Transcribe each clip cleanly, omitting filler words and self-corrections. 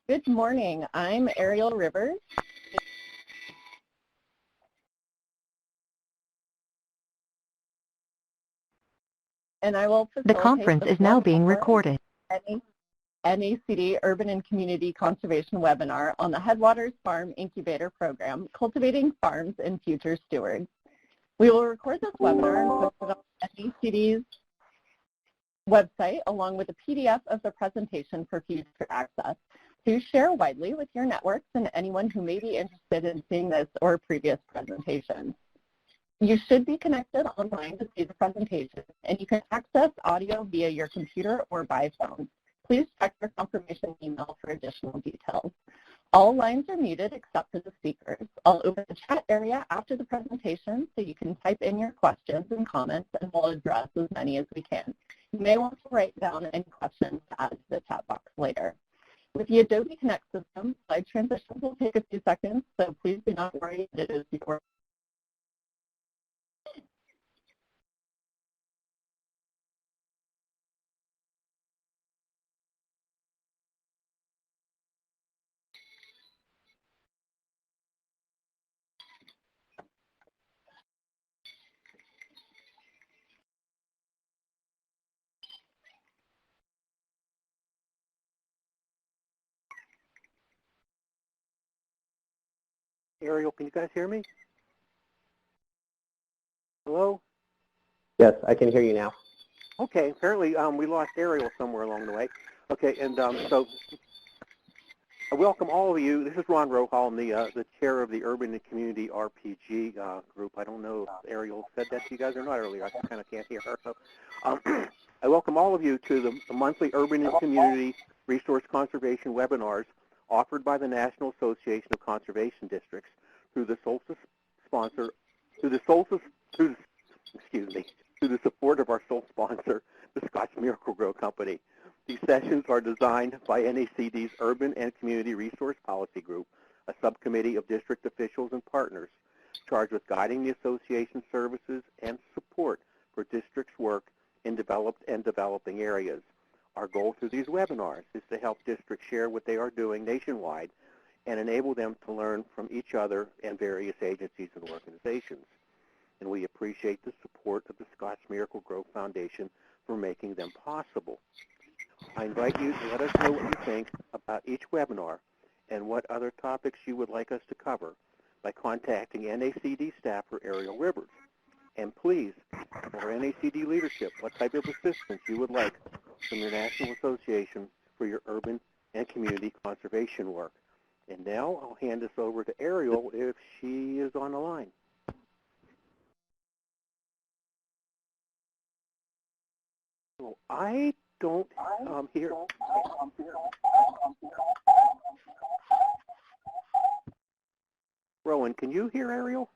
Good morning. I'm Ariel Rivers. And I will facilitate the conference is now being recorded. NACD Urban and Community Conservation webinar on the Headwaters Farm Incubator Program, Cultivating Farms and Future Stewards. We will record this webinar and post it on NACD's website along with a PDF of the presentation for future access. To share widely with your networks and anyone who may be interested in seeing this or previous presentations. You should be connected online to see the presentation, and you can access audio via your computer or by phone. Please check your confirmation email for additional details. All lines are muted except for the speakers. I'll open the chat area after the presentation so you can type in your questions and comments, and we'll address as many as we can. You may want to write down any questions to add to the chat box later. With the Adobe Connect system, slide transitions will take a few seconds, so please do not worry, it is your. Ariel, can you guys hear me? Hello? Yes, I can hear you now. Okay, apparently we lost Ariel somewhere along the way. Okay, and so I welcome all of you. This is Ron Rohal. I'm the chair of the Urban and Community RPG group. I don't know if Ariel said that to you guys or not earlier. I kind of can't hear her. So, I welcome all of you to the monthly Urban and Community Resource Conservation webinars offered by the National Association of Conservation Districts through the Solstice sponsor, through the support of our sole sponsor, the Scotch Miracle-Gro Company. These sessions are designed by NACD's Urban and Community Resource Policy Group, a subcommittee of district officials and partners charged with guiding the association's services and support for districts' work in developed and developing areas. Our goal through these webinars is to help districts share what they are doing nationwide and enable them to learn from each other and various agencies and organizations. And we appreciate the support of the Scotch Miracle-Gro Foundation for making them possible. I invite you to let us know what you think about each webinar and what other topics you would like us to cover by contacting NACD staff or Ariel Rivers. And please, for NACD leadership, what type of assistance you would like from your National Association for your urban and community conservation work. And now I'll hand this over to Ariel if she is on the line. Well, I don't hear. Rowan, can you hear Ariel?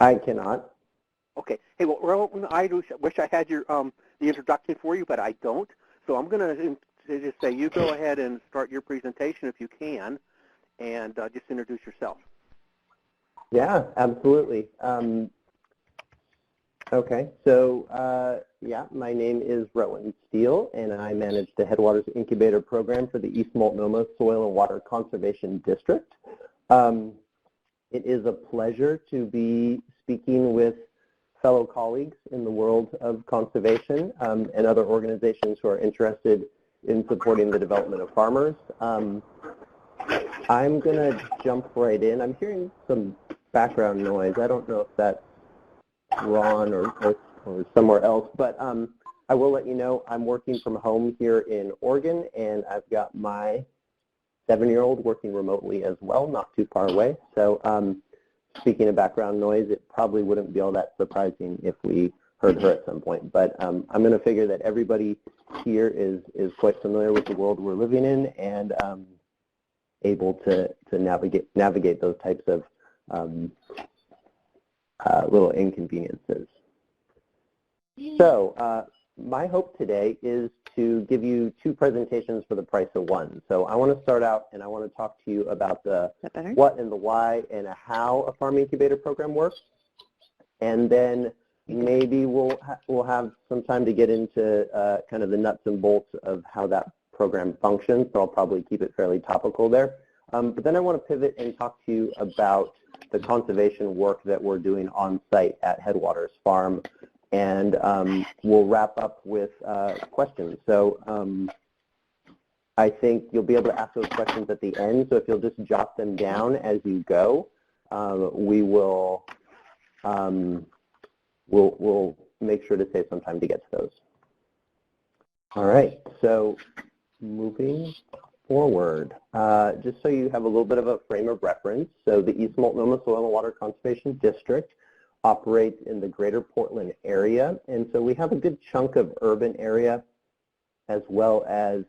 I cannot. Okay. Hey, well, Rowan, I wish I had your the introduction for you, but I don't. So I'm going to just say you go ahead and start your presentation if you can, and just introduce yourself. Yeah, absolutely. Okay, so yeah, my name is Rowan Steele, and I manage the Headwaters Incubator Program for the East Multnomah Soil and Water Conservation District. It is a pleasure to be speaking with fellow colleagues in the world of conservation and other organizations who are interested in supporting the development of farmers. I'm going to jump right in. I'm hearing some background noise. I don't know if that's Ron or somewhere else, but I will let you know I'm working from home here in Oregon, and I've got my 7-year-old working remotely as well, not too far away. So speaking of background noise, it probably wouldn't be all that surprising if we heard her at some point. But I'm going to figure that everybody here is quite familiar with the world we're living in and able to navigate those types of little inconveniences. So my hope today is to give you 2 presentations for the price of 1. So I want to start out and I want to talk to you about the what and the why and how a farm incubator program works. And then maybe we'll have some time to get into kind of the nuts and bolts of how that program functions, so I'll probably keep it fairly topical there. But then I want to pivot and talk to you about the conservation work that we're doing on site at Headwaters Farm, and we'll wrap up with questions. So I think you'll be able to ask those questions at the end, so if you'll just jot them down as you go, we will we'll make sure to save some time to get to those. All right, so moving forward, just so you have a little bit of a frame of reference, so the East Multnomah Soil and Water Conservation District operates in the greater Portland area, and so we have a good chunk of urban area as well as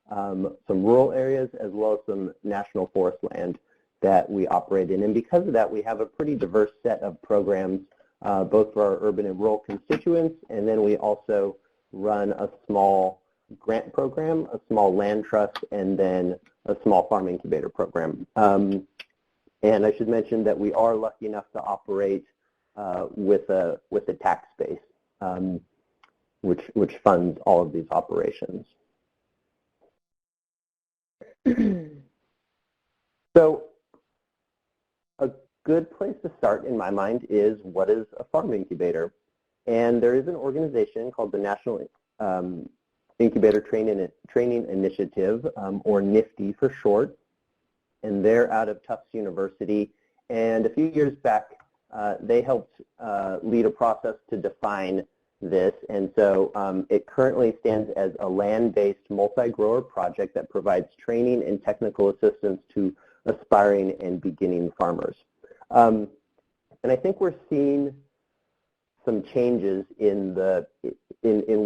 some rural areas as well as some national forest land that we operate in. And because of that, we have a pretty diverse set of programs both for our urban and rural constituents, and then we also run a small grant program, a small land trust, and then a small farm incubator program. And I should mention that we are lucky enough to operate with a tax base, which funds all of these operations. So a good place to start in my mind is, what is a farm incubator? And there is an organization called the National Incubator Training Initiative, or NIFTY for short, and they're out of Tufts University. And a few years back, they helped lead a process to define this, and so it currently stands as a land-based multi-grower project that provides training and technical assistance to aspiring and beginning farmers. And I think we're seeing some changes in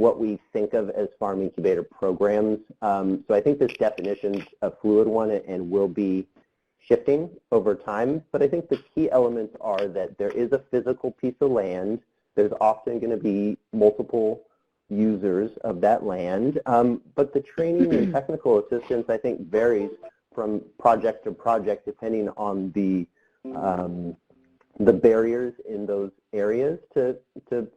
what we think of as farm incubator programs. So I think this definition's a fluid one and will be shifting over time, but I think the key elements are that there is a physical piece of land. There's often going to be multiple users of that land, but the training and technical assistance, I think, varies from project to project depending on the barriers in those areas to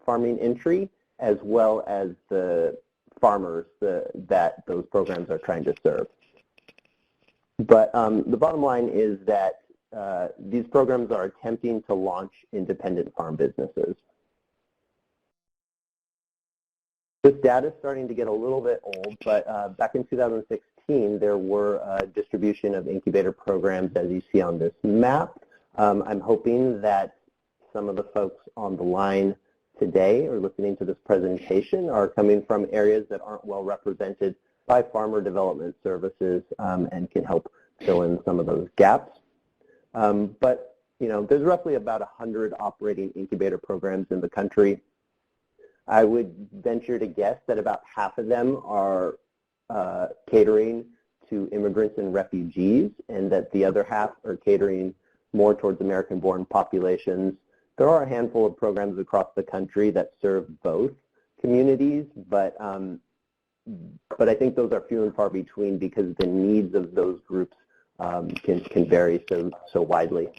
farming entry, as well as the farmers that those programs are trying to serve. But the bottom line is that these programs are attempting to launch independent farm businesses. This data is starting to get a little bit old, but back in 2016, there were a distribution of incubator programs, as you see on this map. I'm hoping that some of the folks on the line today or listening to this presentation are coming from areas that aren't well represented by farmer development services, and can help fill in some of those gaps. But there's roughly about 100 operating incubator programs in the country. I would venture to guess that about half of them are catering to immigrants and refugees, and that the other half are catering more towards American-born populations. There are a handful of programs across the country that serve both communities, but I think those are few and far between because the needs of those groups can vary so widely.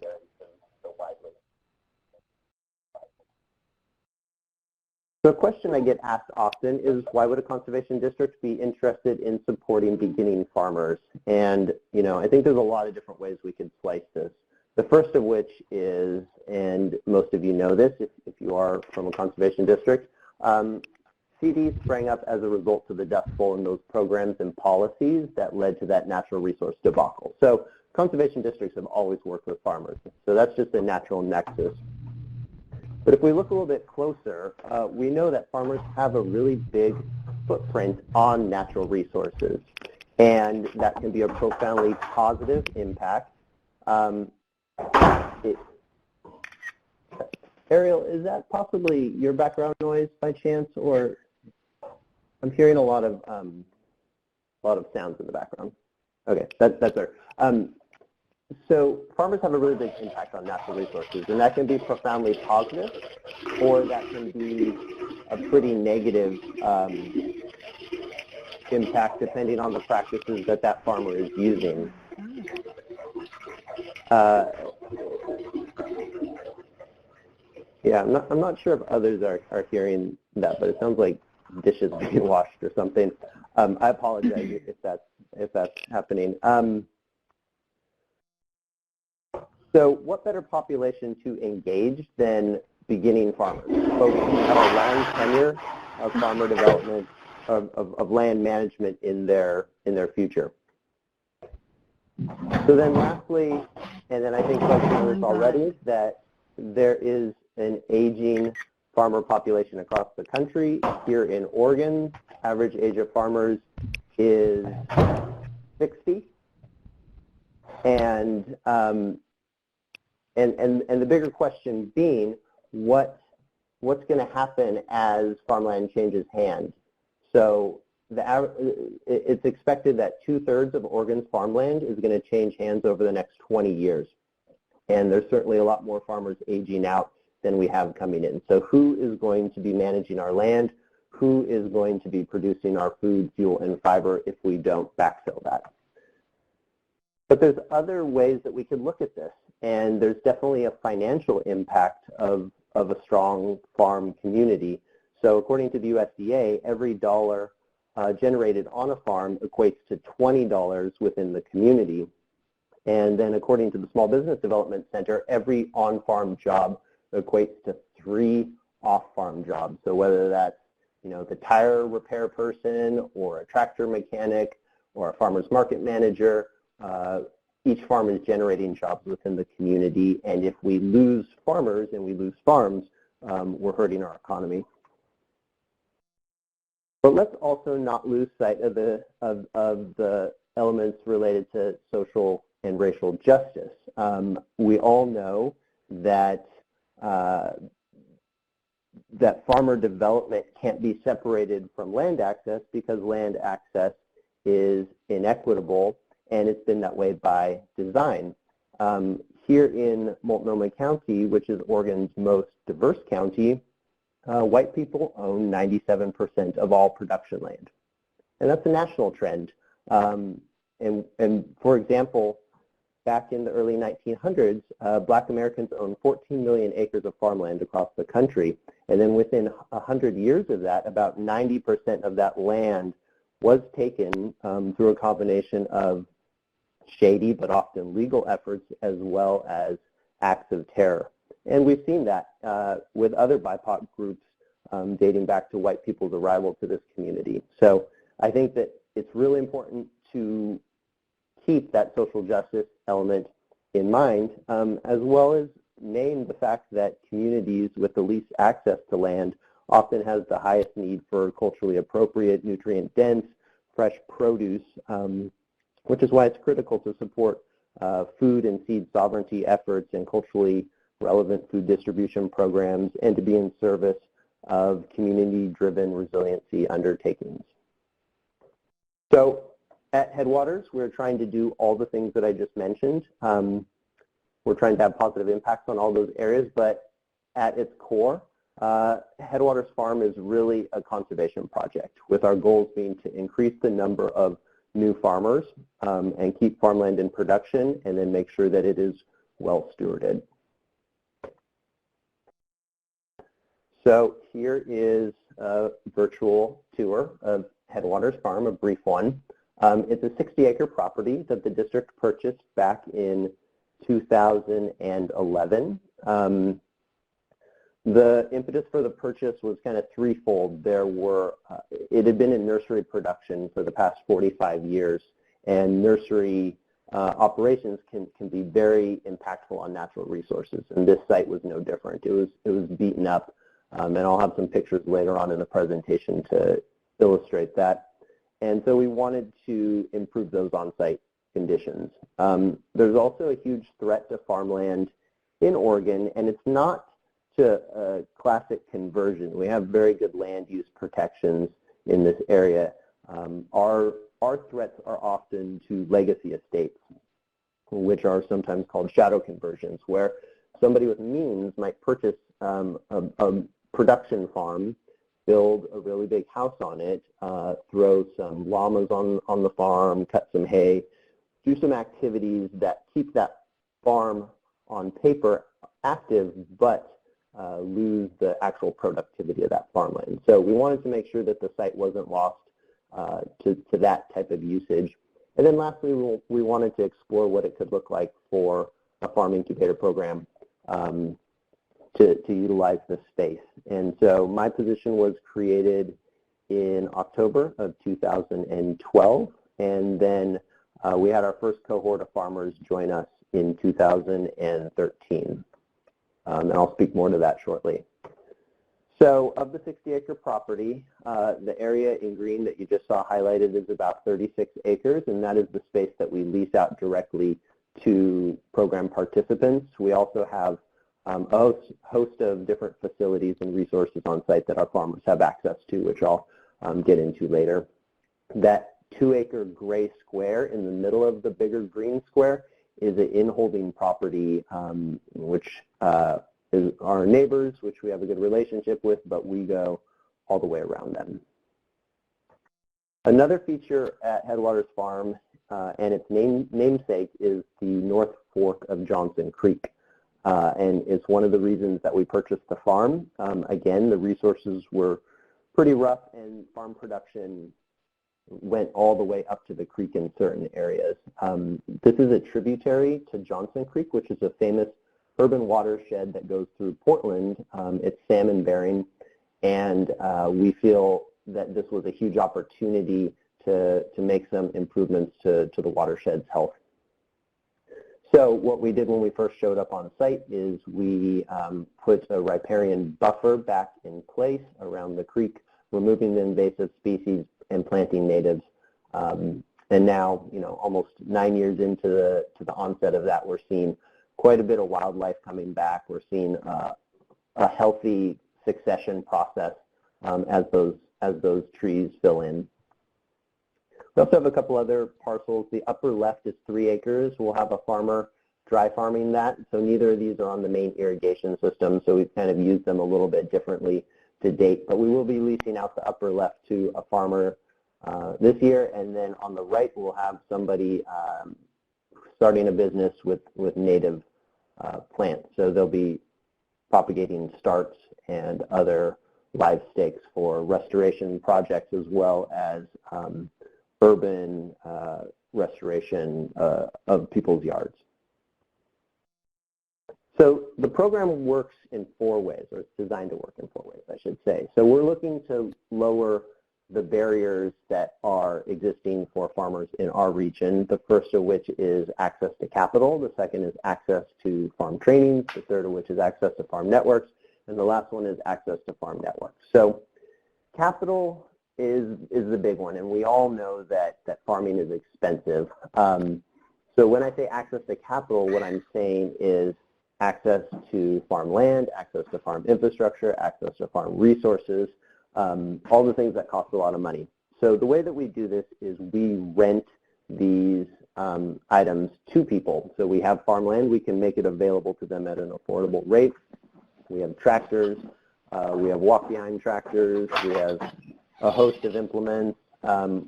So a question I get asked often is, why would a conservation district be interested in supporting beginning farmers? And I think there's a lot of different ways we could slice this. The first of which is, and most of you know this if you are from a conservation district, CDs sprang up as a result of the Dust Bowl and those programs and policies that led to that natural resource debacle. So conservation districts have always worked with farmers, so that's just a natural nexus. But if we look a little bit closer, we know that farmers have a really big footprint on natural resources, and that can be a profoundly positive impact. Ariel, is that possibly your background noise by chance, or I'm hearing a lot of sounds in the background? Okay, that's her. So farmers have a really big impact on natural resources, and that can be profoundly positive, or that can be a pretty negative impact depending on the practices that farmer is using. Yeah, I'm not sure if others are hearing that, but it sounds like dishes being washed or something. I apologize if that's happening. So what better population to engage than beginning farmers, folks who have a long tenure of farmer development, of land management in their future. So then lastly, and then I think folks know this already, that there is an aging farmer population across the country. Here in Oregon, average age of farmers is 60. And the bigger question being, what's going to happen as farmland changes hands? So it's expected that 2/3 of Oregon's farmland is going to change hands over the next 20 years. And there's certainly a lot more farmers aging out than we have coming in. So who is going to be managing our land? Who is going to be producing our food, fuel, and fiber if we don't backfill that? But there's other ways that we could look at this, and there's definitely a financial impact of a strong farm community. So according to the USDA, every dollar generated on a farm equates to $20 within the community. And then according to the Small Business Development Center, every on-farm job equates to 3 off-farm jobs. So whether that's, the tire repair person or a tractor mechanic or a farmer's market manager, each farm is generating jobs within the community. And if we lose farmers and we lose farms, we're hurting our economy. But let's also not lose sight of the elements related to social and racial justice. We all know that that farmer development can't be separated from land access because land access is inequitable, and it's been that way by design. Here in Multnomah County, which is Oregon's most diverse county, white people own 97% of all production land. And that's a national trend. And for example, back in the early 1900s, Black Americans owned 14 million acres of farmland across the country. And then within 100 years of that, about 90% of that land was taken through a combination of shady but often legal efforts as well as acts of terror. And we've seen that with other BIPOC groups dating back to white people's arrival to this community. So I think that it's really important to keep that social justice element in mind, as well as name the fact that communities with the least access to land often has the highest need for culturally appropriate, nutrient-dense, fresh produce, which is why it's critical to support food and seed sovereignty efforts and culturally relevant food distribution programs, and to be in service of community-driven resiliency undertakings. So at Headwaters, we're trying to do all the things that I just mentioned. We're trying to have positive impacts on all those areas, but at its core, Headwaters Farm is really a conservation project, with our goals being to increase the number of new farmers and keep farmland in production, and then make sure that it is well stewarded. So here is a virtual tour of Headwaters Farm, a brief one. It's a 60-acre property that the district purchased back in 2011. The impetus for the purchase was kind of threefold. It had been in nursery production for the past 45 years, and nursery operations can be very impactful on natural resources, and this site was no different. It was beaten up, and I'll have some pictures later on in the presentation to illustrate that. And so we wanted to improve those on-site conditions. There's also a huge threat to farmland in Oregon, and it's not to a classic conversion. We have very good land use protections in this area. Our threats are often to legacy estates, which are sometimes called shadow conversions, where somebody with means might purchase a production farm, build a really big house on it, throw some llamas on the farm, cut some hay, do some activities that keep that farm on paper active, but lose the actual productivity of that farmland. So we wanted to make sure that the site wasn't lost to that type of usage. And then lastly, we wanted to explore what it could look like for a farm incubator program to utilize the space. And so my position was created in October of 2012, and then we had our first cohort of farmers join us in 2013. And I'll speak more to that shortly. So of the 60-acre property, the area in green that you just saw highlighted is about 36 acres, and that is the space that we lease out directly to program participants. We also have a host of different facilities and resources on site that our farmers have access to, which I'll get into later. That 2-acre gray square in the middle of the bigger green square is an in-holding property, which is our neighbors, which we have a good relationship with, but we go all the way around them. Another feature at Headwaters Farm and its namesake is the North Fork of Johnson Creek. And it's one of the reasons that we purchased the farm. Again, the resources were pretty rough, and farm production went all the way up to the creek in certain areas. This is a tributary to Johnson Creek, which is a famous urban watershed that goes through Portland. It's salmon bearing, and we feel that this was a huge opportunity to make some improvements to the watershed's health. So what we did when we first showed up on site is we put a riparian buffer back in place around the creek, removing the invasive species and planting natives. And now, almost 9 years into the onset of that, we're seeing quite a bit of wildlife coming back. We're seeing a healthy succession process as those trees fill in. We also have a couple other parcels. The upper left is 3 acres. We'll have a farmer dry farming that. So neither of these are on the main irrigation system, so we've kind of used them a little bit differently to date. But we will be leasing out the upper left to a farmer this year, and then on the right we'll have somebody starting a business with native plants. So they'll be propagating starts and other live stakes for restoration projects, as well as urban restoration of people's yards. So the program works in 4 ways, or it's designed to work in 4 ways, I should say. So we're looking to lower the barriers that are existing for farmers in our region, the first of which is access to capital, the second is access to farm trainings, the third of which is access to farm networks, and the last one is access to farm networks. So capital is the big one, and we all know that farming is expensive. So when I say access to capital, what I'm saying is access to farm land, access to farm infrastructure, access to farm resources, all the things that cost a lot of money. So the way that we do this is we rent these items to people. So we have farmland, we can make it available to them at an affordable rate. We have tractors, we have walk-behind tractors, we have a host of implements.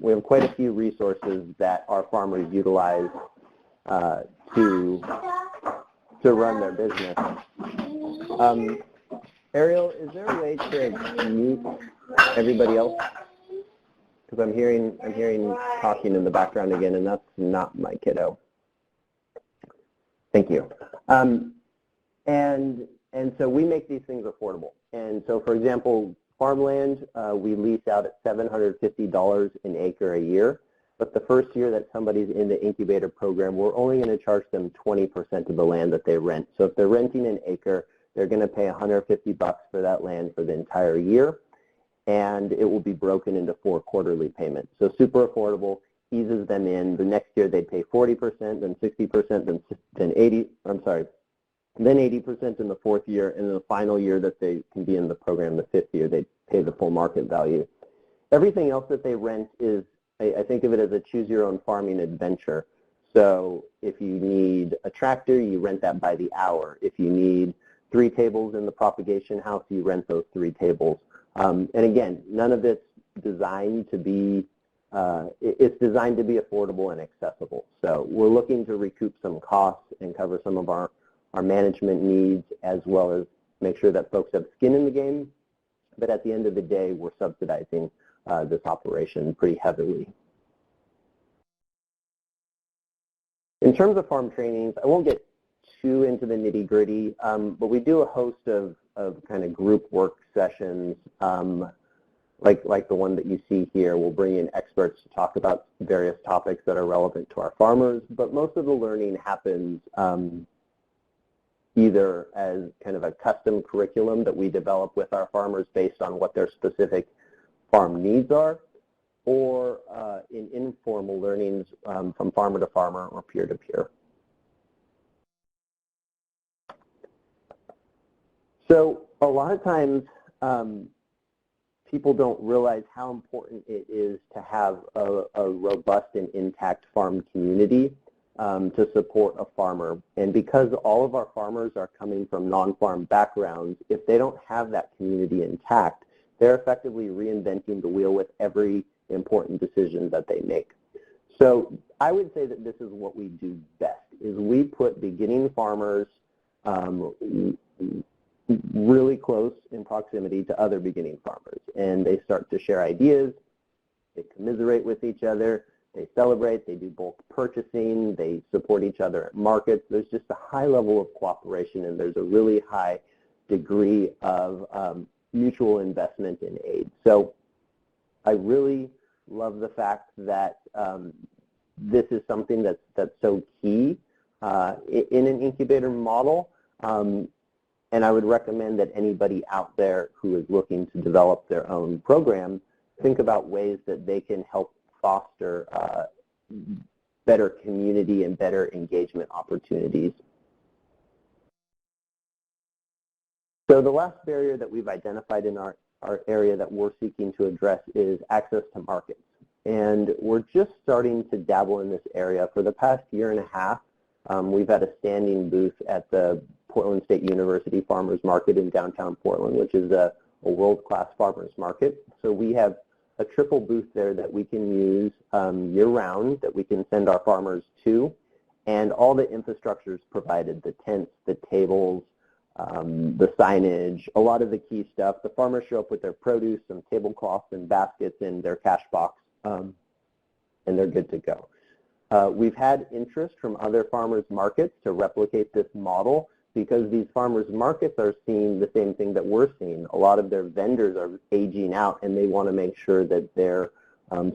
We have quite a few resources that our farmers utilize to run their business. Ariel, is there a way to mute everybody else? Because I'm hearing talking in the background again, and that's not my kiddo. Thank you. And so we make these things affordable. And so, for example, farmland we lease out at $750 an acre a year. But the first year that somebody's in the incubator program, we're only going to charge them 20% of the land that they rent. So if they're renting an acre, they're going to pay $150 for that land for the entire year, and it will be broken into 4 quarterly payments. So super affordable, eases them in. The next year they'd pay 40%, then 60%, then 80. I'm sorry, then 80% in the 4th year, and in the final year that they can be in the program, the 5th year, they pay the full market value. Everything else that they rent is, I think of it as a choose-your-own farming adventure. So if you need a tractor, you rent that by the hour. If you need 3 tables in the propagation house, you rent those 3 tables. And again, none of it's designed to be, it's designed to be affordable and accessible. So we're looking to recoup some costs and cover some of our management needs, as well as make sure that folks have skin in the game. But at the end of the day, we're subsidizing this operation pretty heavily. In terms of farm trainings, I won't get too into the nitty-gritty, but we do a host of kind of group work sessions like the one that you see here. We'll bring in experts to talk about various topics that are relevant to our farmers, but most of the learning happens either as kind of a custom curriculum that we develop with our farmers based on what their specific farm needs are, or in informal learnings from farmer to farmer or peer to peer. So a lot of times people don't realize how important it is to have a robust and intact farm community to support a farmer. And because all of our farmers are coming from non-farm backgrounds, if they don't have that community intact, they're effectively reinventing the wheel with every important decision that they make. So I would say that this is what we do best, is we put beginning farmers really close in proximity to other beginning farmers, and they start to share ideas, they commiserate with each other, they celebrate, they do bulk purchasing, they support each other at markets. There's just a high level of cooperation, and there's a really high degree of mutual investment in aid. So I really love the fact that this is something that's so key in an incubator model. And I would recommend that anybody out there who is looking to develop their own program think about ways that they can help foster better community and better engagement opportunities. So the last barrier that we've identified in our area that we're seeking to address is access to markets. And we're just starting to dabble in this area. For the past year and a half, we've had a standing booth at the Portland State University Farmers Market in downtown Portland, which is a world-class farmers market. So we have a triple booth there that we can use year-round, that we can send our farmers to, and all the infrastructure is provided, the tents, the tables, the signage, a lot of the key stuff. The farmers show up with their produce, some tablecloths and baskets in their cash box, and they're good to go. We've had interest from other farmers markets to replicate this model, because these farmers markets are seeing the same thing that we're seeing. A lot of their vendors are aging out, and they want to make sure that they're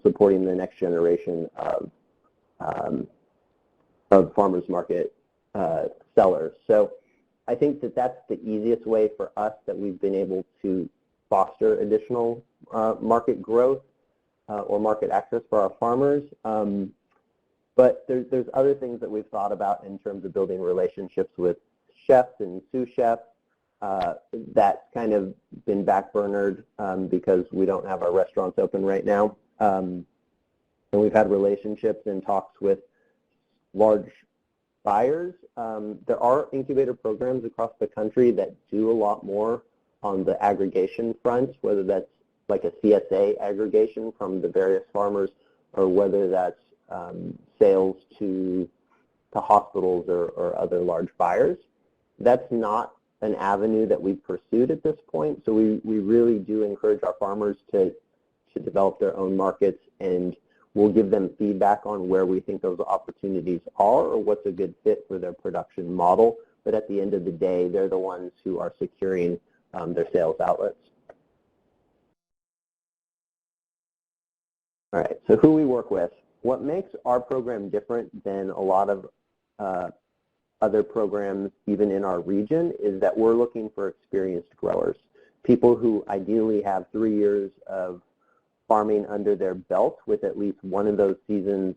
supporting the next generation of farmers market sellers. So I think that that's the easiest way for us that we've been able to foster additional market growth or market access for our farmers. But there's other things that we've thought about in terms of building relationships with chefs and sous chefs. That's kind of been backburnered because we don't have our restaurants open right now. And we've had relationships and talks with large buyers. There are incubator programs across the country that do a lot more on the aggregation front, whether that's like a CSA aggregation from the various farmers, or whether that's sales to hospitals or other large buyers. That's not an avenue that we've pursued at this point, so we really do encourage our farmers to develop their own markets, and we'll give them feedback on where we think those opportunities are or what's a good fit for their production model. But at the end of the day, they're the ones who are securing their sales outlets. All right, so who we work with. What makes our program different than a lot of other programs, even in our region, is that we're looking for experienced growers, people who ideally have 3 years of farming under their belt with at least one of those seasons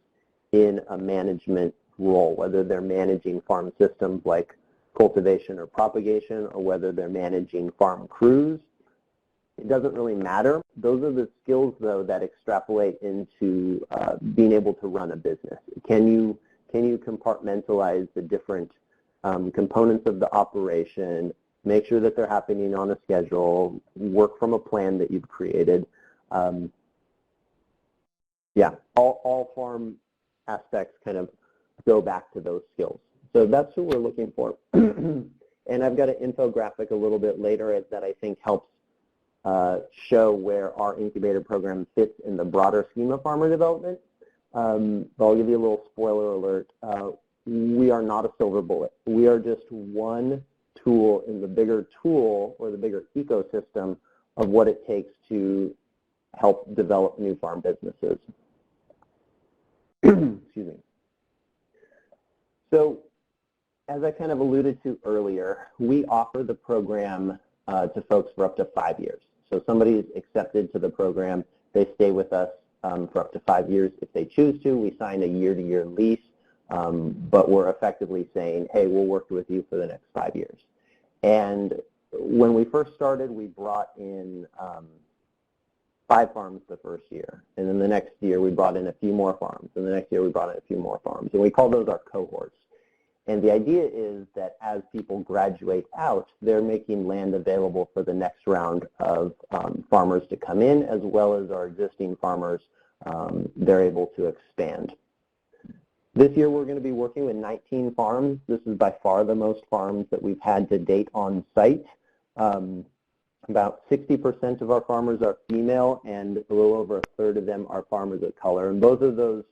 in a management role, whether they're managing farm systems like cultivation or propagation, or whether they're managing farm crews. It doesn't really matter. Those are the skills, though, that extrapolate into being able to run a business. Can you compartmentalize the different components of the operation, make sure that they're happening on a schedule, work from a plan that you've created? Yeah, all farm aspects kind of go back to those skills. So that's who we're looking for. And I've got an infographic a little bit later that I think helps show where our incubator program fits in the broader scheme of farmer development. But I'll give you a little spoiler alert. We are not a silver bullet. We are just one tool in the bigger tool or the bigger ecosystem of what it takes to help develop new farm businesses. Excuse me. So as I kind of alluded to earlier, we offer the program to folks for up to 5 years. So somebody is accepted to the program, they stay with us for up to 5 years if they choose to. We sign a year-to-year lease, but we're effectively saying, hey, we'll work with you for the next 5 years. And when we first started, we brought in 5 farms the first year. And then the next year, we brought in a few more farms. And the next year, we brought in a few more farms. And we call those our cohorts. And the idea is that as people graduate out, they're making land available for the next round of farmers to come in, as well as our existing farmers, they're able to expand. This year we're going to be working with 19 farms. This is by far the most farms that we've had to date on site. About 60% of our farmers are female, and a little over a third of them are farmers of color. And both of those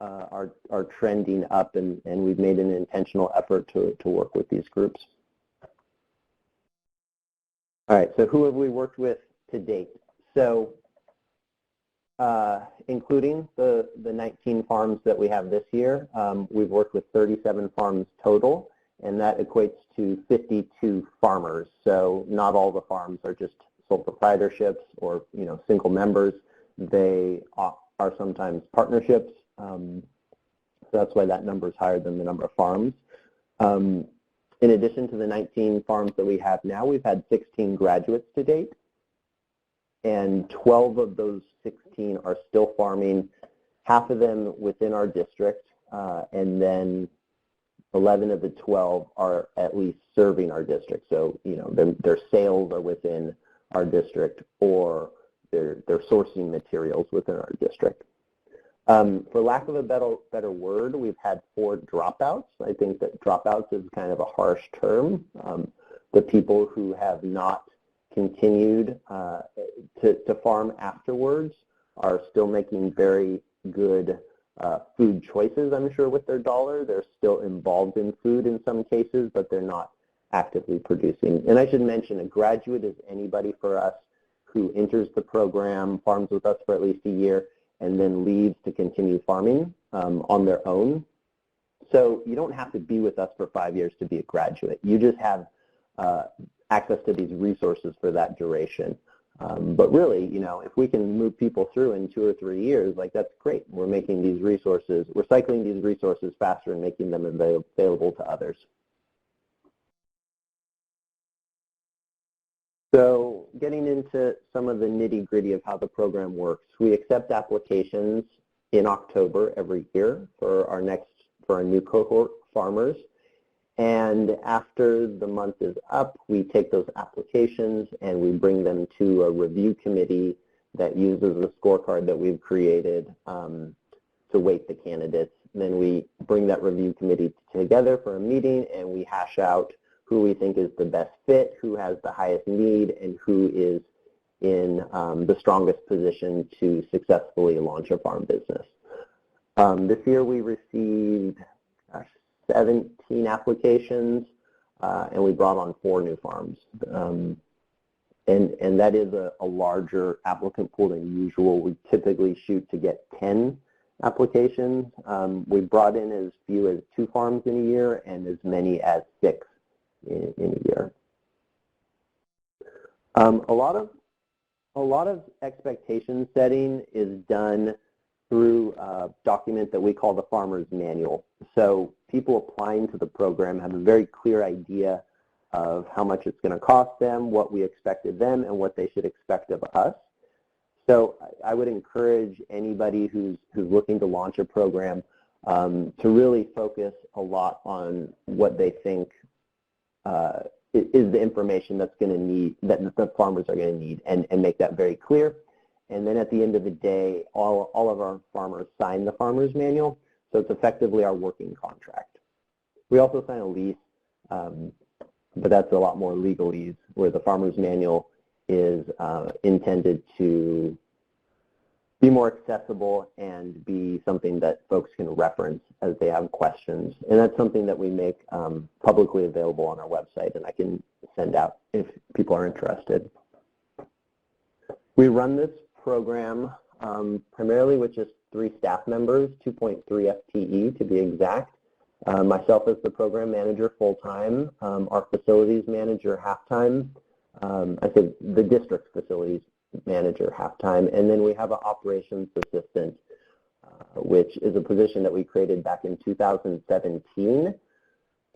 are trending up, and we've made an intentional effort to work with these groups. All right, so who have we worked with to date? So including the 19 farms that we have this year, we've worked with 37 farms total, and that equates to 52 farmers. So not all the farms are just sole proprietorships or single members. They are sometimes partnerships. So that's why that number is higher than the number of farms. In addition to the 19 farms that we have now, we've had 16 graduates to date, and 12 of those 16 are still farming, half of them within our district, and then 11 of the 12 are at least serving our district. So, their sales are within our district, or they're sourcing materials within our district. For lack of a better word, we've had 4 dropouts. I think that dropouts is kind of a harsh term. The people who have not continued to farm afterwards are still making very good food choices, I'm sure, with their dollar. They're still involved in food in some cases, but they're not actively producing. And I should mention, a graduate is anybody for us who enters the program, farms with us for at least a year, and then leaves to continue farming on their own. So you don't have to be with us for 5 years to be a graduate. You just have access to these resources for that duration. But really, if we can move people through in 2 or 3 years, that's great. We're making these resources, we're cycling these resources faster and making them available to others. So getting into some of the nitty-gritty of how the program works, we accept applications in October every year for our new cohort farmers. And after the month is up, we take those applications and we bring them to a review committee that uses a scorecard that we've created to weight the candidates. Then we bring that review committee together for a meeting, and we hash out who we think is the best fit, who has the highest need, and who is in the strongest position to successfully launch a farm business. This year we received 17 applications, and we brought on 4 new farms. And that is a larger applicant pool than usual. We typically shoot to get 10 applications. We brought in as few as 2 farms in a year and as many as 6 in a year. A lot of expectation setting is done through a document that we call the Farmer's Manual. So people applying to the program have a very clear idea of how much it's going to cost them, what we expect of them, and what they should expect of us. So I would encourage anybody who's looking to launch a program to really focus a lot on what they think is the information that's going to need, that the farmers are going to need, and make that very clear. And then at the end of the day, all of our farmers sign the Farmer's Manual, so it's effectively our working contract. We also sign a lease, but that's a lot more legalese, where the Farmer's Manual is intended to be more accessible and be something that folks can reference as they have questions. And that's something that we make publicly available on our website, and I can send out if people are interested. We run this program primarily with just 3 staff members, 2.3 FTE to be exact. Myself as the program manager full-time, our facilities manager half-time, I said the district facilities manager half-time, and then we have an operations assistant, which is a position that we created back in 2017,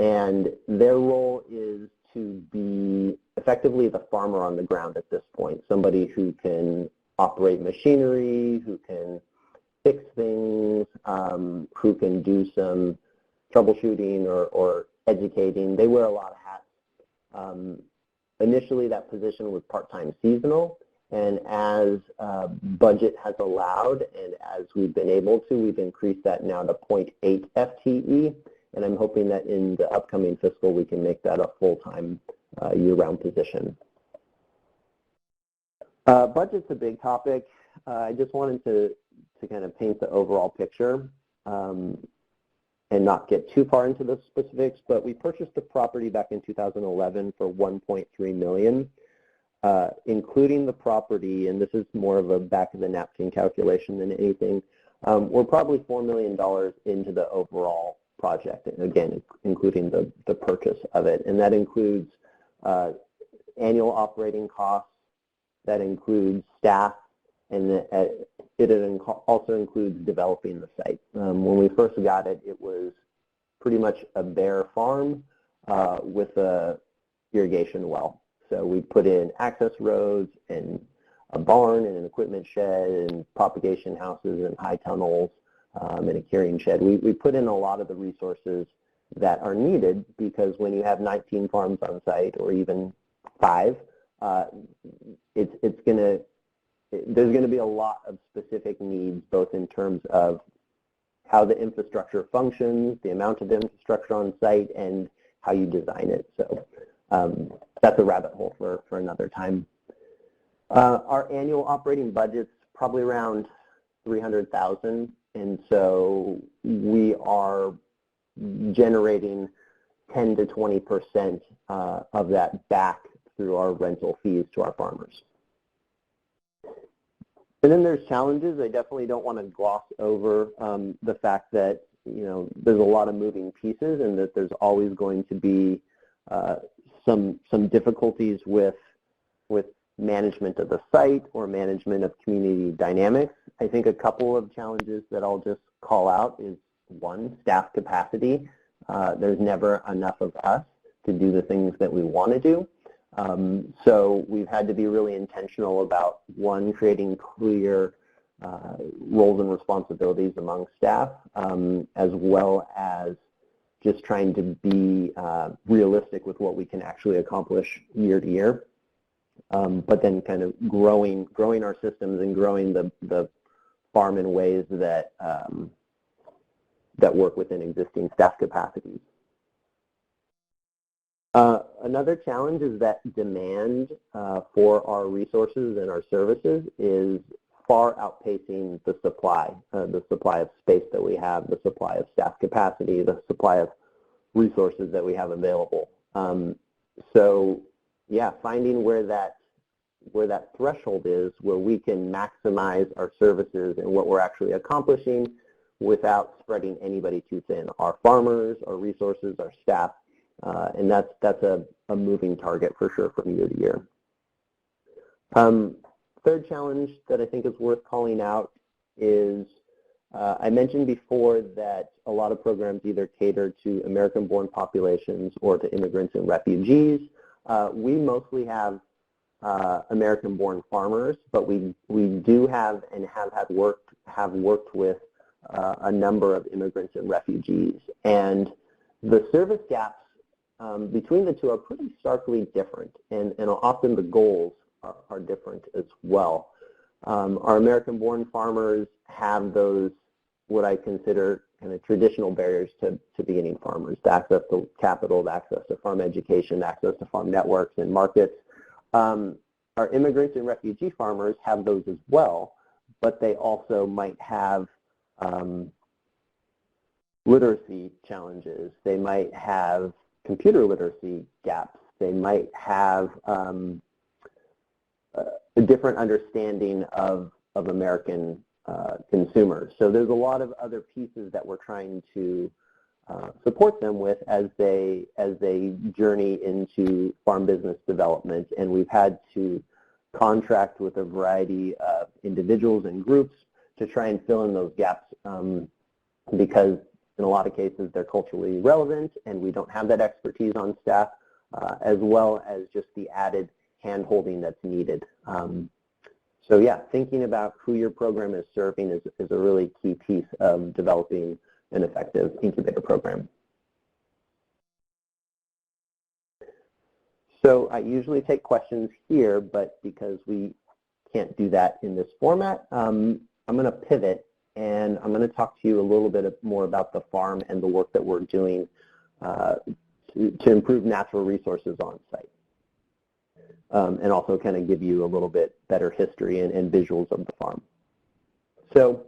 and their role is to be effectively the farmer on the ground at this point, somebody who can operate machinery, who can fix things, who can do some troubleshooting or educating. They wear a lot of hats. Initially, that position was part-time seasonal, and as budget has allowed and as we've been able to, we've increased that now to 0.8 FTE, and I'm hoping that in the upcoming fiscal we can make that a full-time year-round position. Budget's a big topic. I just wanted to kind of paint the overall picture and not get too far into the specifics, but we purchased the property back in 2011 for $1.3 million. Including the property, and this is more of a back-of-the-napkin calculation than anything, we're probably $4 million into the overall project, and again, including the purchase of it. And that includes annual operating costs, that includes staff, and it also includes developing the site. When we first got it, it was pretty much a bare farm with a irrigation well. So we put in access roads and a barn and an equipment shed and propagation houses and high tunnels and a carrying shed. We put in a lot of the resources that are needed because when you have 19 farms on site or even 5, there's going to be a lot of specific needs both in terms of how the infrastructure functions, the amount of infrastructure on site, and how you design it. So that's a rabbit hole for another time. Our annual operating budget's probably around $300,000, and so we are generating 10 to 20% of that back through our rental fees to our farmers. And then there's challenges. I definitely don't want to gloss over the fact that there's a lot of moving pieces and that there's always going to be some difficulties with management of the site or management of community dynamics. I think a couple of challenges that I'll just call out is, one, staff capacity. There's never enough of us to do the things that we want to do. So we've had to be really intentional about, one, creating clear roles and responsibilities among staff, as well as just trying to be realistic with what we can actually accomplish year to year, but then kind of growing our systems and growing the farm in ways that that work within existing staff capacities. Another challenge is that demand for our resources and our services is far outpacing the supply of space that we have, the supply of staff capacity, the supply of resources that we have available. So yeah, finding where that threshold is, where we can maximize our services and what we're actually accomplishing without spreading anybody too thin, our farmers, our resources, our staff, and that's a moving target for sure from year to year. Third challenge that I think is worth calling out is I mentioned before that a lot of programs either cater to American-born populations or to immigrants and refugees. We mostly have American-born farmers, but we do have and have worked with a number of immigrants and refugees, and the service gaps between the two are pretty starkly different, and often the goals are different as well. Our American-born farmers have those, what I consider kind of traditional barriers to beginning farmers, the access to capital, the access to farm education, the access to farm networks and markets. our immigrants and refugee farmers have those as well, but they also might have literacy challenges. They might have computer literacy gaps. They might have a different understanding of American consumers. So there's a lot of other pieces that we're trying to support them with as they journey into farm business development, and we've had to contract with a variety of individuals and groups to try and fill in those gaps because in a lot of cases they're culturally relevant and we don't have that expertise on staff, as well as just the added hand-holding that's needed. So yeah, thinking about who your program is serving is a really key piece of developing an effective incubator program. So I usually take questions here, but because we can't do that in this format, I'm going to pivot and I'm going to talk to you a little bit more about the farm and the work that we're doing to improve natural resources on site. And also kind of give you a little bit better history and visuals of the farm. So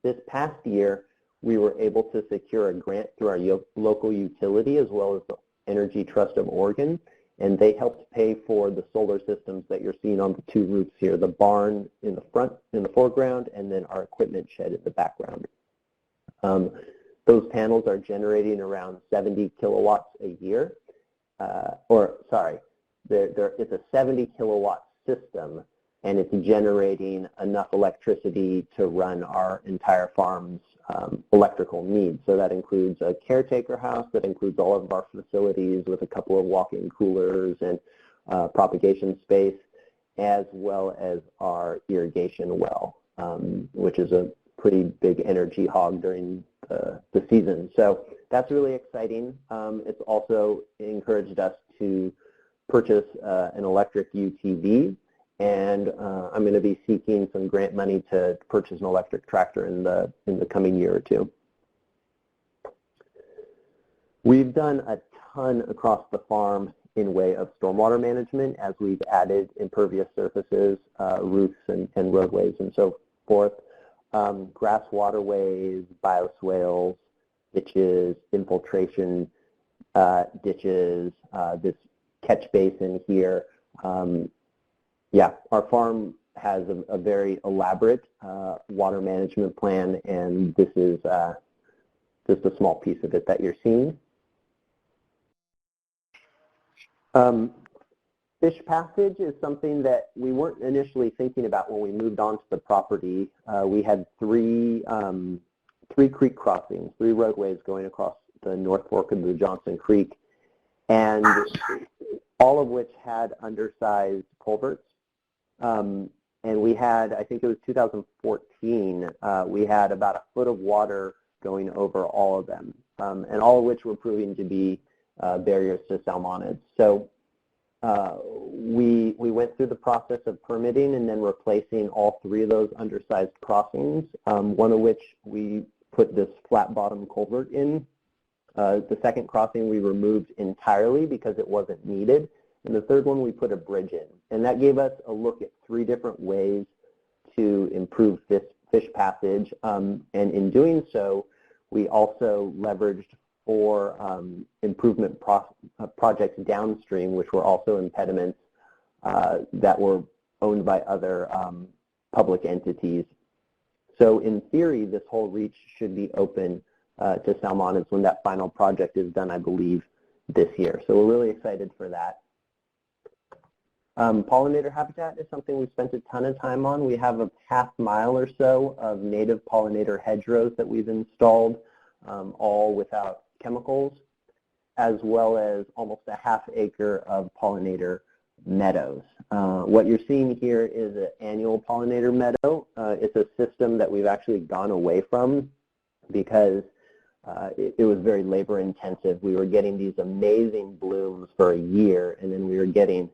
this past year, we were able to secure a grant through our local utility as well as the Energy Trust of Oregon, and they helped pay for the solar systems that you're seeing on the two roofs here, the barn in the front, in the foreground, and then our equipment shed in the background. Those panels are generating around 70 kilowatts a year, it's a 70 kilowatt system, and it's generating enough electricity to run our entire farm's electrical needs. So that includes a caretaker house, that includes all of our facilities with a couple of walk-in coolers and propagation space, as well as our irrigation well, which is a pretty big energy hog during the season. So that's really exciting. It's also encouraged us to purchase an electric UTV, and I'm going to be seeking some grant money to purchase an electric tractor in the coming year or two. We've done a ton across the farm in way of stormwater management as we've added impervious surfaces, roofs and roadways and so forth, grass waterways, bioswales, ditches, infiltration ditches, this catch basin here. Yeah, our farm has a very elaborate water management plan, and this is just a small piece of it that you're seeing. Fish passage is something that we weren't initially thinking about when we moved onto the property. We had three creek crossings, 3 roadways going across the North Fork of the Johnson Creek, and all of which had undersized culverts. And we had, I think it was 2014, we had about a foot of water going over all of them, and all of which were proving to be barriers to salmonids. So we went through the process of permitting and then replacing all 3 of those undersized crossings, one of which we put this flat bottom culvert in. The second crossing we removed entirely because it wasn't needed. And the third one we put a bridge in. And that gave us a look at 3 different ways to improve fish passage. And in doing so, we also leveraged 4 improvement projects downstream, which were also impediments that were owned by other public entities. So in theory, this whole reach should be open to salmonids when that final project is done, I believe, this year. So we're really excited for that. Pollinator habitat is something we've spent a ton of time on. We have a half mile or so of native pollinator hedgerows that we've installed, all without chemicals, as well as almost a ½ acre of pollinator meadows. What you're seeing here is an annual pollinator meadow. It's a system that we've actually gone away from because it was very labor intensive. We were getting these amazing blooms for a year, and then we were getting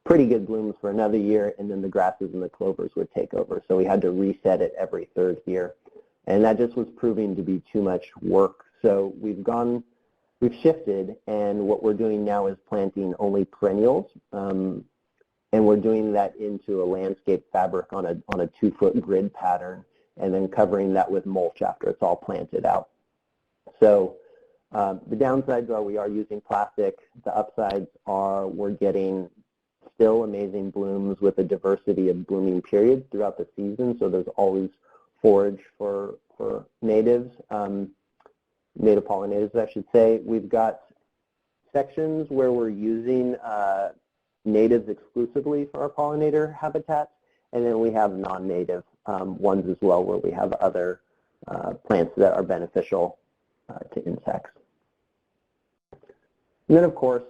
pretty good blooms for another year, and then the grasses and the clovers would take over. So we had to reset it every 3rd year. And that just was proving to be too much work. So we've shifted, and what we're doing now is planting only perennials. and we're doing that into a landscape fabric on a 2-foot grid pattern, and then covering that with mulch after it's all planted out. So the downsides are we are using plastic. The upsides are we're getting still amazing blooms with a diversity of blooming periods throughout the season, so there's always forage for natives, native pollinators, I should say. We've got sections where we're using natives exclusively for our pollinator habitats, and then we have non-native ones as well where we have other plants that are beneficial to insects. And then, of course,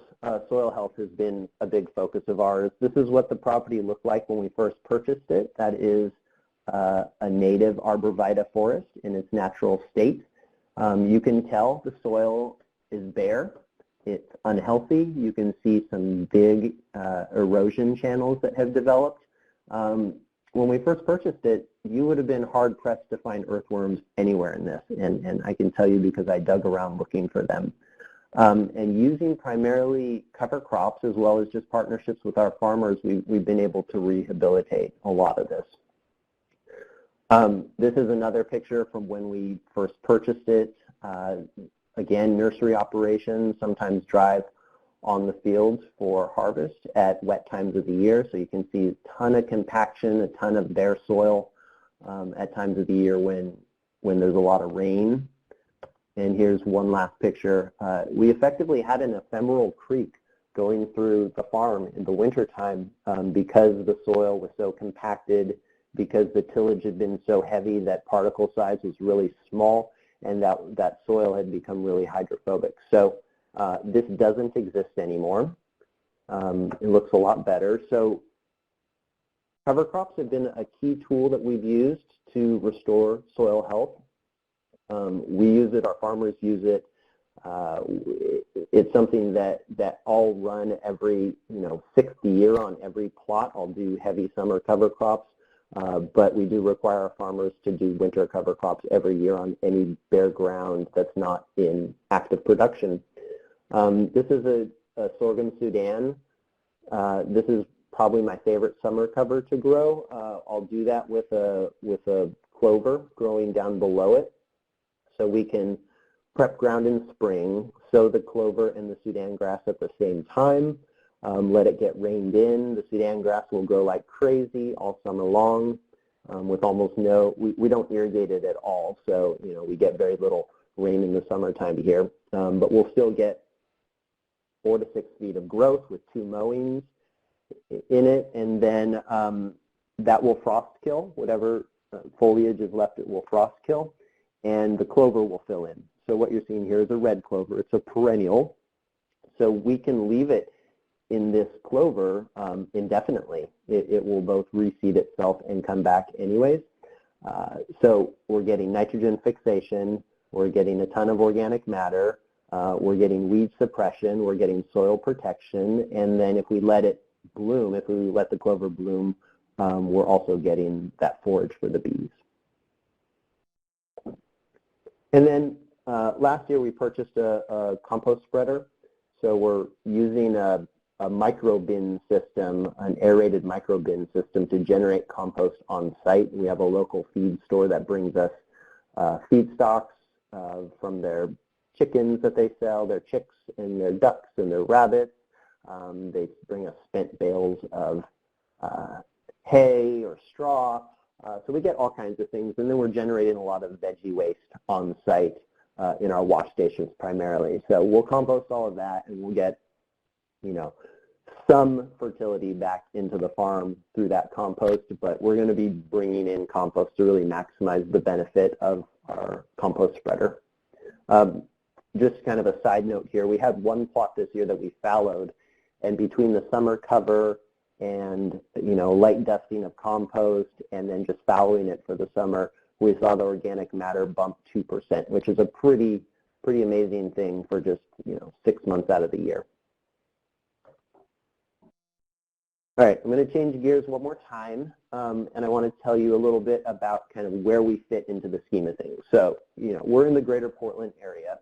soil health has been a big focus of ours. This is what the property looked like when we first purchased it. That is a native arborvitae forest in its natural state. You can tell the soil is bare. It's unhealthy. You can see some big erosion channels that have developed. When we first purchased it, you would have been hard-pressed to find earthworms anywhere in this, and I can tell you because I dug around looking for them. And using primarily cover crops as well as just partnerships with our farmers, we've been able to rehabilitate a lot of this. This is another picture from when we first purchased it. Again, nursery operations sometimes drive on the fields for harvest at wet times of the year, so you can see a ton of compaction, a ton of bare soil at times of the year when there's a lot of rain. And here's one last picture. We effectively had an ephemeral creek going through the farm in the wintertime because the soil was so compacted, because the tillage had been so heavy that particle size was really small, and that soil had become really hydrophobic. So this doesn't exist anymore. It looks a lot better. So cover crops have been a key tool that we've used to restore soil health. We use it, our farmers use it. It's something that I'll run every 6th year on every plot. I'll do heavy summer cover crops, but we do require our farmers to do winter cover crops every year on any bare ground that's not in active production. This is a sorghum Sudan. This is probably my favorite summer cover to grow. I'll do that with a clover growing down below it. So we can prep ground in spring, sow the clover and the Sudan grass at the same time, let it get rained in. The Sudan grass will grow like crazy all summer long with almost we don't irrigate it at all, so we get very little rain in the summertime here, but we'll still get 4 to 6 feet of growth with 2 mowings in it, and then that will frost kill. Whatever foliage is left, it will frost kill, and the clover will fill in. So what you're seeing here is a red clover. It's a perennial, so we can leave it in this clover indefinitely. It will both reseed itself and come back anyways. So we're getting nitrogen fixation, we're getting a ton of organic matter, we're getting weed suppression, we're getting soil protection, and then if we let it bloom, if we let the clover bloom, we're also getting that forage for the bees. And then last year we purchased a compost spreader. So we're using a micro bin system, an aerated micro bin system to generate compost on site. We have a local feed store that brings us feedstocks from their chickens that they sell, their chicks and their ducks and their rabbits. They bring us spent bales of hay or straw. So we get all kinds of things, and then we're generating a lot of veggie waste on site in our wash stations primarily. So we'll compost all of that, and we'll get, some fertility back into the farm through that compost, but we're going to be bringing in compost to really maximize the benefit of our compost spreader. Just kind of a side note here, we had one plot this year that we fallowed, and between the summer cover and light dusting of compost and then just fallowing it for the summer, we saw the organic matter bump 2%, which is a pretty amazing thing for just 6 months out of the year. All right, I'm going to change gears one more time, and I want to tell you a little bit about kind of where we fit into the scheme of things. So, we're in the greater Portland area,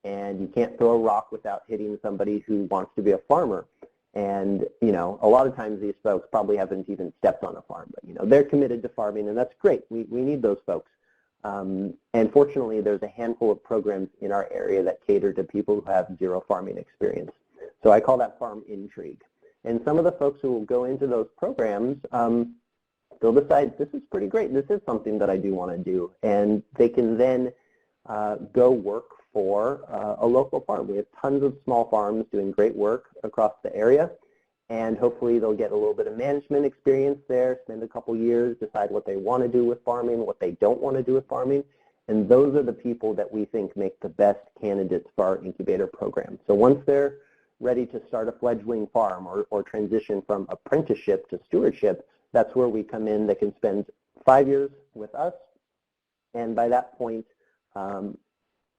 and you can't throw a rock without hitting somebody who wants to be a farmer. And, you know, a lot of times these folks probably haven't even stepped on a farm, but, you know, they're committed to farming, and that's great. We need those folks. And fortunately, there's a handful of programs in our area that cater to people who have zero farming experience. So I call that farm intrigue. And some of the folks who will go into those programs, they'll decide, this is pretty great. This is something that I do want to do. And they can then go work for a local farm. We have tons of small farms doing great work across the area. And hopefully they'll get a little bit of management experience there, spend a couple years, decide what they want to do with farming, what they don't want to do with farming. And those are the people that we think make the best candidates for our incubator program. So once they're ready to start a fledgling farm or transition from apprenticeship to stewardship, that's where we come in. They can spend 5 years with us, and by that point,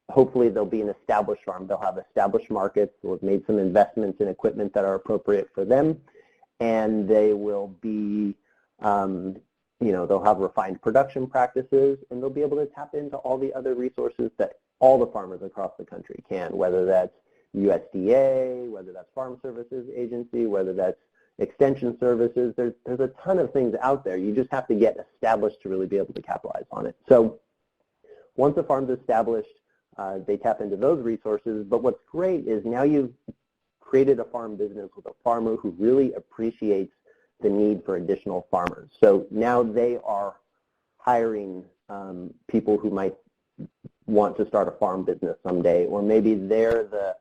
hopefully they'll be an established farm. They'll have established markets. They'll have made some investments in equipment that are appropriate for them, and they will be, you know, they'll have refined production practices, and they'll be able to tap into all the other resources that all the farmers across the country can, whether that's USDA, whether that's Farm Services Agency, whether that's extension services. There's a ton of things out there. You just have to get established to really be able to capitalize on it. So once a farm's established, they tap into those resources. But what's great is now you've created a farm business with a farmer who really appreciates the need for additional farmers. So now they are hiring people who might want to start a farm business someday, or maybe they're the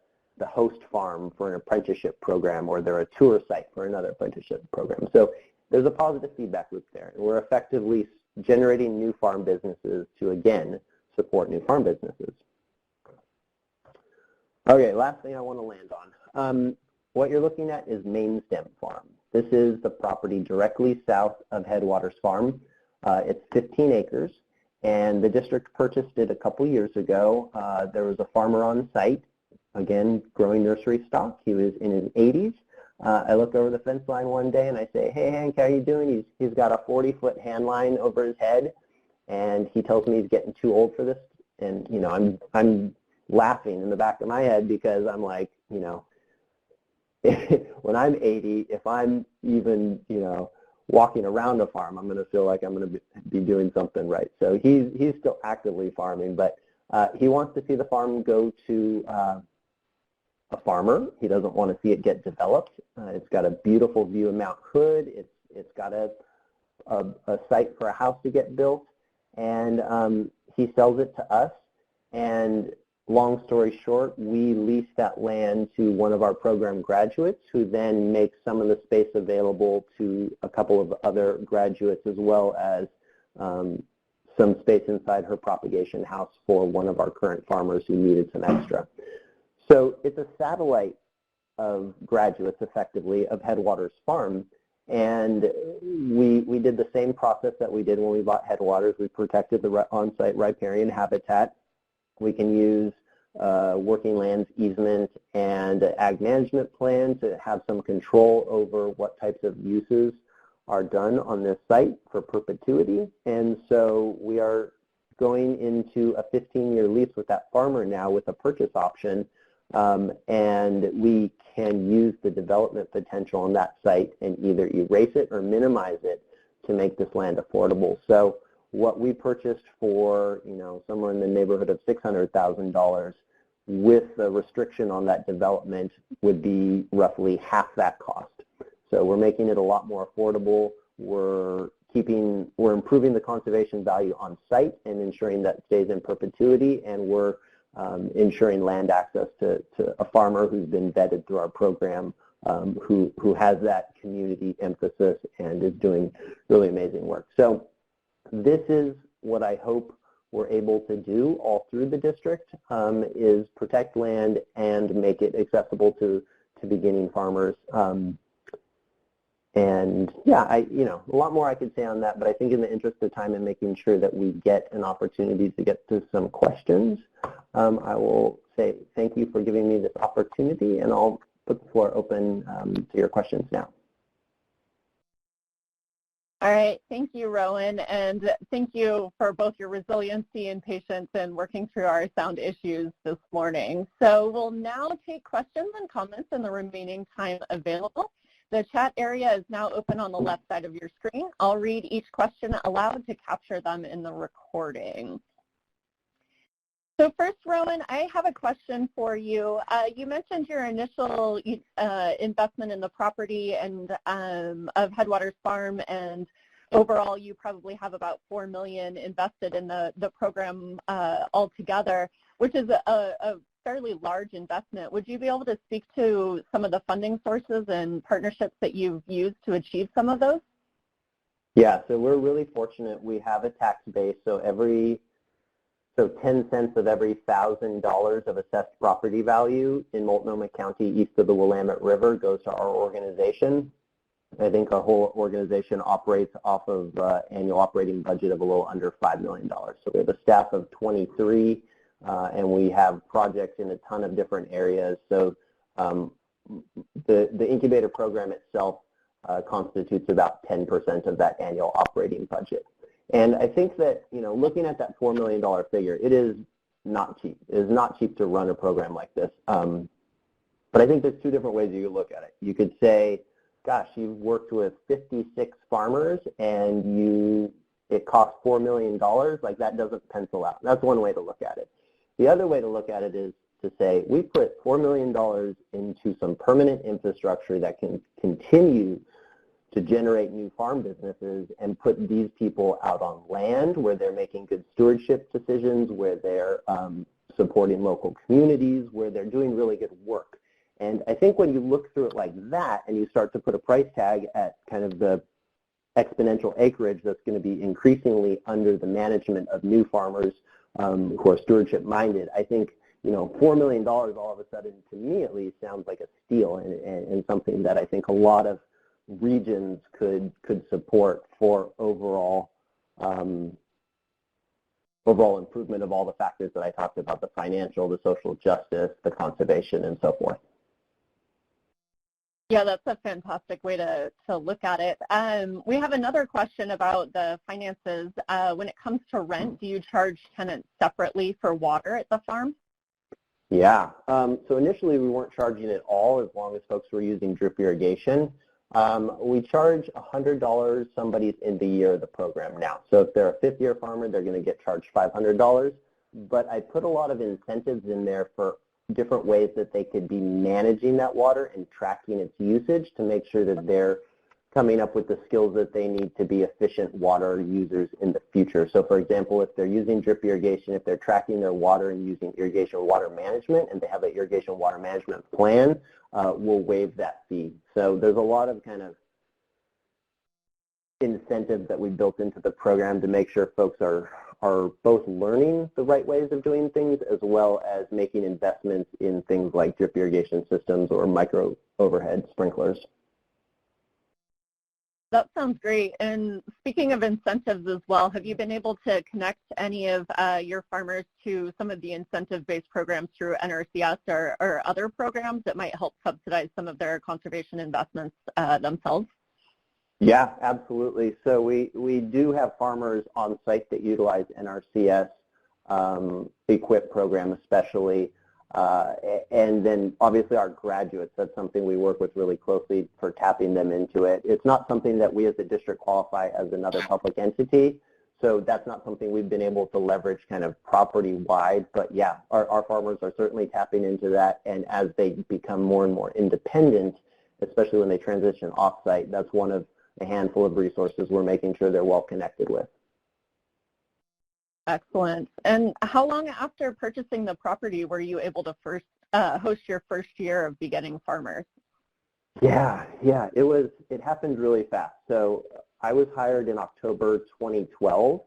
host farm for an apprenticeship program, or they're a tour site for another apprenticeship program. So there's a positive feedback loop there, and we're effectively generating new farm businesses to, again, support new farm businesses. Okay, last thing I want to land on. What you're looking at is Main Stem Farm. This is the property directly south of Headwaters Farm. It's 15 acres, and the district purchased it a couple years ago. There was a farmer on site, again, growing nursery stock. He was in his 80s. I look over the fence line one day and I say, hey, Hank, how you doing? He's got a 40-foot hand line over his head, and he tells me he's getting too old for this. And, you know, I'm laughing in the back of my head, because I'm like, you know, when I'm 80, if I'm even, you know, walking around a farm, I'm going to feel like I'm going to be doing something right. So he's still actively farming, but he wants to see the farm go to a farmer. He doesn't want to see it get developed. It's got a beautiful view of Mount Hood. It's got a site for a house to get built, and he sells it to us. And long story short, we lease that land to one of our program graduates, who then makes some of the space available to a couple of other graduates, as well as some space inside her propagation house for one of our current farmers who needed some extra. So it's a satellite of graduates, effectively, of Headwaters Farm. And we did the same process that we did when we bought Headwaters. We protected the on-site riparian habitat. We can use working lands easement and ag management plan to have some control over what types of uses are done on this site for perpetuity. And so we are going into a 15-year lease with that farmer now with a purchase option, and we can use the development potential on that site and either erase it or minimize it to make this land affordable. So what we purchased for, you know, somewhere in the neighborhood of $600,000 with the restriction on that development would be roughly half that cost. So we're making it a lot more affordable. We're improving the conservation value on site and ensuring that stays in perpetuity, and we're ensuring land access to a farmer who's been vetted through our program, who has that community emphasis and is doing really amazing work. So this is what I hope we're able to do all through the district, is protect land and make it accessible to beginning farmers. And yeah, you know, a lot more I could say on that, but I think in the interest of time and making sure that we get an opportunity to get to some questions, I will say thank you for giving me this opportunity, and I'll put the floor open to your questions now. All right, thank you, Rowan, and thank you for both your resiliency and patience in working through our sound issues this morning. So we'll now take questions and comments in the remaining time available. The chat area is now open on the left side of your screen. I'll read each question aloud to capture them in the recording. So first, Rowan, I have a question for you. You mentioned your initial investment in the property and of Headwaters Farm, and overall you probably have about $4 million invested in the program altogether, which is a fairly large investment. Would you be able to speak to some of the funding sources and partnerships that you've used to achieve some of those? Yeah, so we're really fortunate. We have a tax base, so 10 cents of every $1,000 of assessed property value in Multnomah County east of the Willamette River goes to our organization. I think our whole organization operates off of annual operating budget of a little under $5 million. So we have a staff of 23, and we have projects in a ton of different areas. So the incubator program itself constitutes about 10% of that annual operating budget. And I think that, looking at that $4 million figure, it is not cheap. It is not cheap to run a program like this. But I think there's two different ways you could look at it. You could say, gosh, you've worked with 56 farmers and it costs $4 million. Like, that doesn't pencil out. That's one way to look at it. The other way to look at it is to say, we put $4 million into some permanent infrastructure that can continue to generate new farm businesses and put these people out on land where they're making good stewardship decisions, where they're supporting local communities, where they're doing really good work. And I think when you look through it like that and you start to put a price tag at kind of the exponential acreage that's going to be increasingly under the management of new farmers who are stewardship minded, I think $4 million all of a sudden, to me at least, sounds like a steal and something that I think a lot of regions could support for overall improvement of all the factors that I talked about, the financial, the social justice, the conservation, and so forth. Yeah, that's a fantastic way to look at it. We have another question about the finances. When it comes to rent, do you charge tenants separately for water at the farm? Yeah, so initially we weren't charging at all as long as folks were using drip irrigation. We charge $100 somebody's in the year of the program now. So if they're a fifth-year farmer, they're going to get charged $500. But I put a lot of incentives in there for different ways that they could be managing that water and tracking its usage to make sure that they're coming up with the skills that they need to be efficient water users in the future. So for example, if they're using drip irrigation, if they're tracking their water and using irrigation water management and they have an irrigation water management plan, we'll waive that fee. So there's a lot of kind of incentives that we built into the program to make sure folks are both learning the right ways of doing things as well as making investments in things like drip irrigation systems or micro overhead sprinklers. That sounds great. And speaking of incentives as well, have you been able to connect any of your farmers to some of the incentive-based programs through NRCS or other programs that might help subsidize some of their conservation investments themselves? Yeah, absolutely. So we do have farmers on site that utilize NRCS EQUIP program especially. And then obviously our graduates, that's something we work with really closely for tapping them into it. It's not something that we as a district qualify as another public entity, so that's not something we've been able to leverage kind of property-wide, but yeah, our farmers are certainly tapping into that, and as they become more and more independent, especially when they transition off-site, that's one of a handful of resources we're making sure they're well connected with. Excellent. And how long after purchasing the property were you able to host your first year of beginning farmers? Yeah, it happened really fast. So I was hired in October 2012,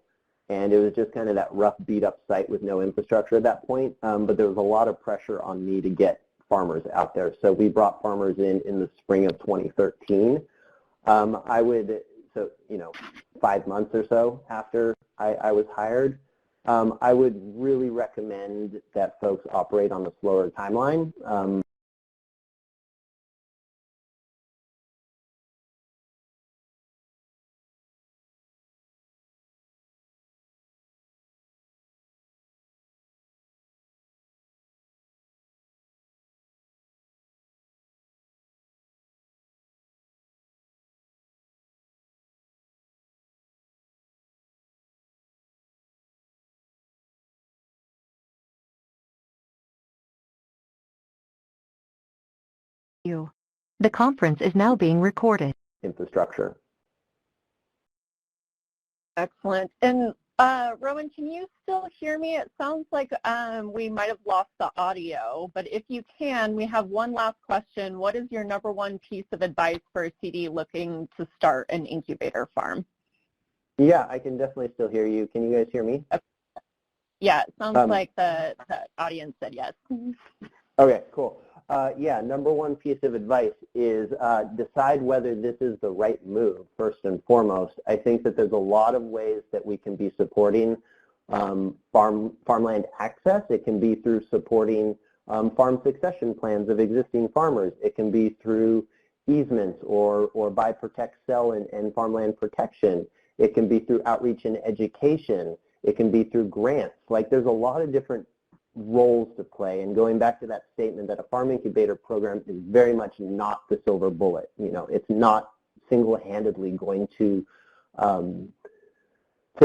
and it was just kind of that rough beat-up site with no infrastructure at that point, but there was a lot of pressure on me to get farmers out there. So we brought farmers in the spring of 2013. So 5 months or so after I was hired, I would really recommend that folks operate on a slower timeline. The conference is now being recorded. Infrastructure. Excellent. And Rowan, can you still hear me? It sounds like we might have lost the audio, but if you can, we have one last question. What is your number one piece of advice for a CD looking to start an incubator farm? Yeah, I can definitely still hear you. Can you guys hear me? Okay. Yeah, it sounds like the audience said yes. Okay, cool. Yeah, number one piece of advice is decide whether this is the right move, first and foremost. I think that there's a lot of ways that we can be supporting farmland access. It can be through supporting farm succession plans of existing farmers. It can be through easements or buy, protect, sell, and farmland protection. It can be through outreach and education. It can be through grants. Like, there's a lot of different roles to play, and going back to that statement that a farm incubator program is very much not the silver bullet. You know, it's not single-handedly going to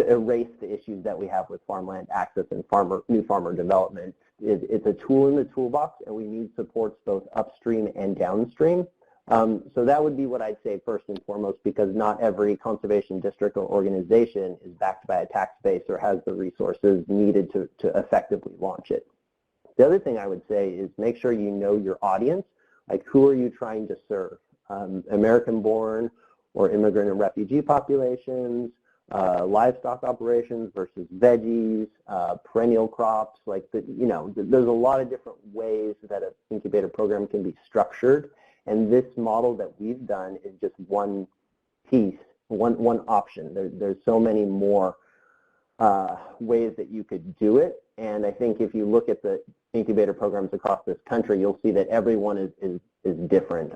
erase the issues that we have with farmland access and new farmer development. It's a tool in the toolbox, and we need supports both upstream and downstream. So that would be what I'd say first and foremost, because not every conservation district or organization is backed by a tax base or has the resources needed to effectively launch it. The other thing I would say is make sure you know your audience. Like, who are you trying to serve? American-born or immigrant and refugee populations, livestock operations versus veggies, perennial crops. Like, there's a lot of different ways that an incubator program can be structured. And this model that we've done is just one piece, one option. There's so many more ways that you could do it. And I think if you look at the incubator programs across this country, you'll see that everyone is different.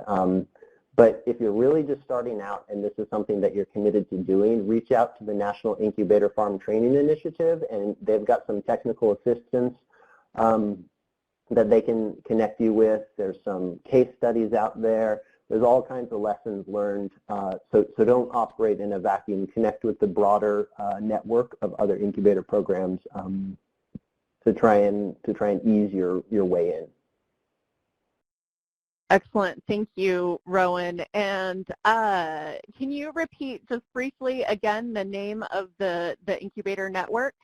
But if you're really just starting out and this is something that you're committed to doing, reach out to the National Incubator Farm Training Initiative, and they've got some technical assistance that they can connect you with. There's some case studies out there. There's all kinds of lessons learned. So don't operate in a vacuum. Connect with the broader network of other incubator programs to try and ease your way in. Excellent. Thank you, Rowan. And can you repeat just briefly again the name of the incubator network?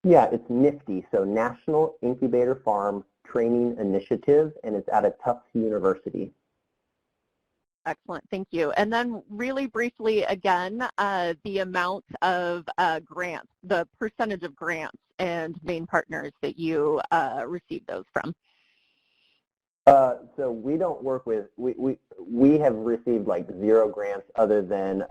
Yeah, it's NIFTY, so National Incubator Farm Training Initiative, and it's out of Tufts University. Excellent, thank you. And then really briefly again, the amount of grants, the percentage of grants and main partners that you receive those from. So we don't work with, we have received like 0 grants other than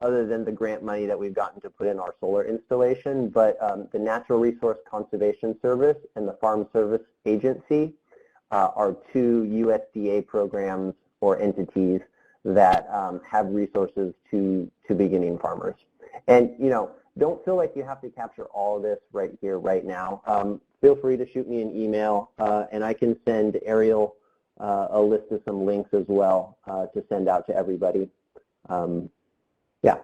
other than the grant money that we've gotten to put in our solar installation, but the Natural Resource Conservation Service and the Farm Service Agency are 2 USDA programs or entities that have resources to beginning farmers. And, don't feel like you have to capture all of this right here, right now. Feel free to shoot me an email, and I can send Ariel a list of some links as well to send out to everybody. Yeah.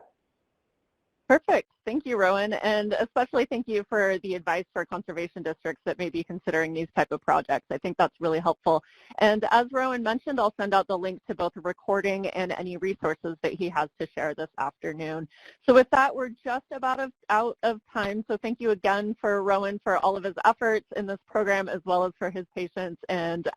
Perfect. Thank you, Rowan, and especially thank you for the advice for conservation districts that may be considering these type of projects. I think that's really helpful. And as Rowan mentioned, I'll send out the link to both the recording and any resources that he has to share this afternoon. So with that, we're just about out of time. So thank you again for Rowan for all of his efforts in this program, as well as for his patience and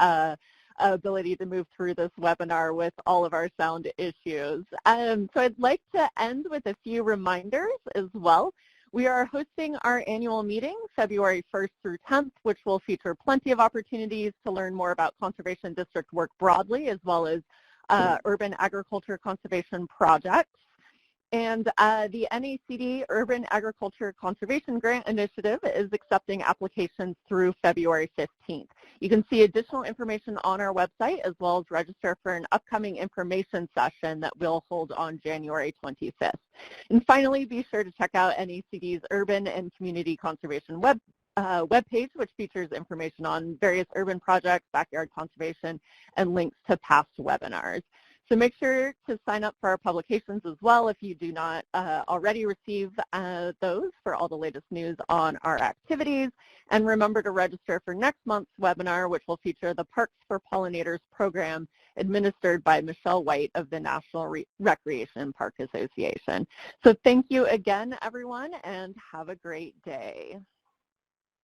ability to move through this webinar with all of our sound issues. So I'd like to end with a few reminders as well. We are hosting our annual meeting February 1st through 10th, which will feature plenty of opportunities to learn more about conservation district work broadly, as well as urban agriculture conservation projects. And the NACD Urban Agriculture Conservation Grant Initiative is accepting applications through February 15th. You can see additional information on our website, as well as register for an upcoming information session that we'll hold on January 25th. And finally, be sure to check out NACD's Urban and Community Conservation webpage, which features information on various urban projects, backyard conservation, and links to past webinars. So make sure to sign up for our publications as well if you do not already receive those for all the latest news on our activities. And remember to register for next month's webinar, which will feature the Parks for Pollinators program administered by Michelle White of the National Recreation Park Association. So thank you again, everyone, and have a great day.